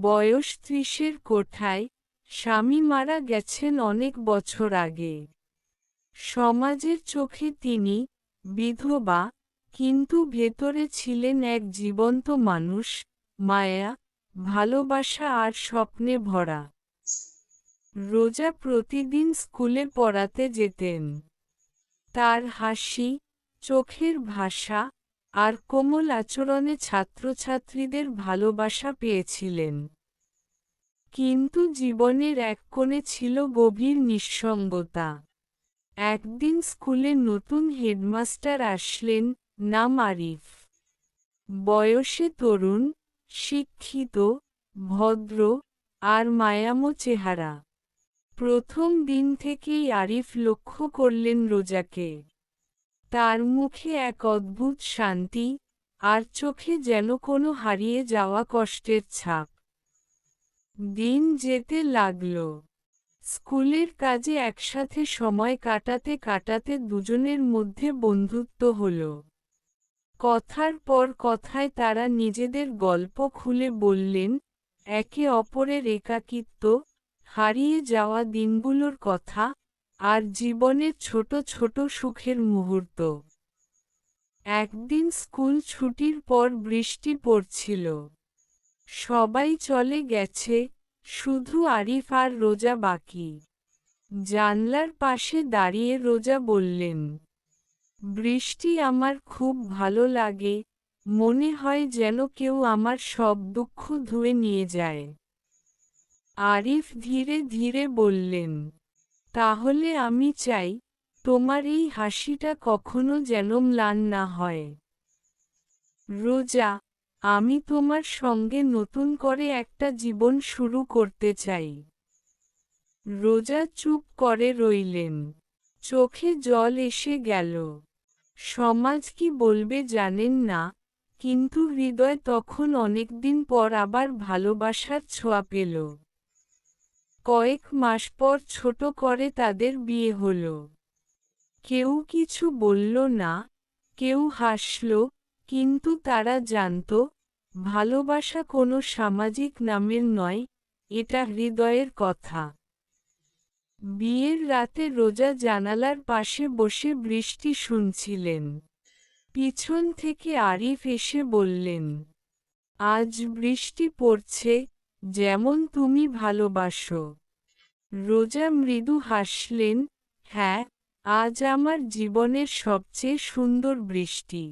বয়স ৩০-এর কোঠায়, স্বামী মারা গেছেন অনেক বছর আগে। সমাজের চোখে তিনি বিধবা, কিন্তু ভেতরে ছিলেন এক জীবন্ত মানুষ, মায়া, ভালোবাসা আর স্বপ্নে ভরা। রোজা প্রতিদিন স্কুলে পড়াতে যেতেন। তার হাসি, চোখের ভাষা আর কোমল আচরণে ছাত্রছাত্রীদের ভালোবাসা পেয়েছিলেন। কিন্তু জীবনের এক কোণে ছিল গভীর নিঃসঙ্গতা। একদিন স্কুলে নতুন হেডমাস্টার আসলেন, নাম আরিফ। বয়সে তরুণ, শিক্ষিত, ভদ্র, আর মায়ামো চেহারা। প্রথম দিন থেকেই আরিফ লক্ষ্য করলেন রোজাকে। তার মুখে এক অদ্ভুত শান্তি, আর চোখে যেন কোনো হারিয়ে যাওয়া কষ্টের ছাপ। দিন যেতে লাগল। স্কুলের কাজে একসাথে সময় কাটাতে কাটাতে দুজনের মধ্যে বন্ধুত্ব হল। কথার পর কথায় তারা নিজেদের গল্প খুলে বললেন, একে অপরের একাকিত্ব, হারিয়ে যাওয়া দিনগুলোর কথা, আর জীবনের ছোট ছোট সুখের মুহূর্ত। একদিন স্কুল ছুটির পর বৃষ্টি পড়ছিল। সবাই চলে গেছে, শুধু আরিফ আর রোজা বাকি। জানলার পাশে দাঁড়িয়ে রোজা বললেন, বৃষ্টি আমার খুব ভালো লাগে, মনে হয় যেন কেউ আমার সব দুঃখ ধুয়ে নিয়ে যায়। আরিফ ধীরে ধীরে বললেন, তাহলে আমি চাই, তোমার এই হাসিটা কখনো যেন ম্লান না হয়। রোজা, আমি তোমার সঙ্গে নতুন করে একটা জীবন শুরু করতে চাই। রোজা চুপ করে রইলেন। চোখে জল এসে গেল। সমাজ কি বলবে জানেন না, কিন্তু হৃদয় তখন অনেকদিন পর আবার ভালোবাসার ছোঁয়া পেল। কয়েক মাস পর ছোট করে তাদের বিয়ে হল। কেউ কিছু বলল না, কেউ হাসল, কিন্তু তারা জানত, ভালোবাসা কোনো সামাজিক নামের নয়, এটা হৃদয়ের কথা। বিয়ের রাতে রোজা জানালার পাশে বসে বৃষ্টি শুনছিলেন। পিছন থেকে আরিফ এসে বললেন, আজ বৃষ্টি পড়ছে, যেমন তুমি ভালোবাসো। রোজা মৃদু হাসলেন, হ্যাঁ, আজ আমার জীবনের সবচেয়ে সুন্দর বৃষ্টি।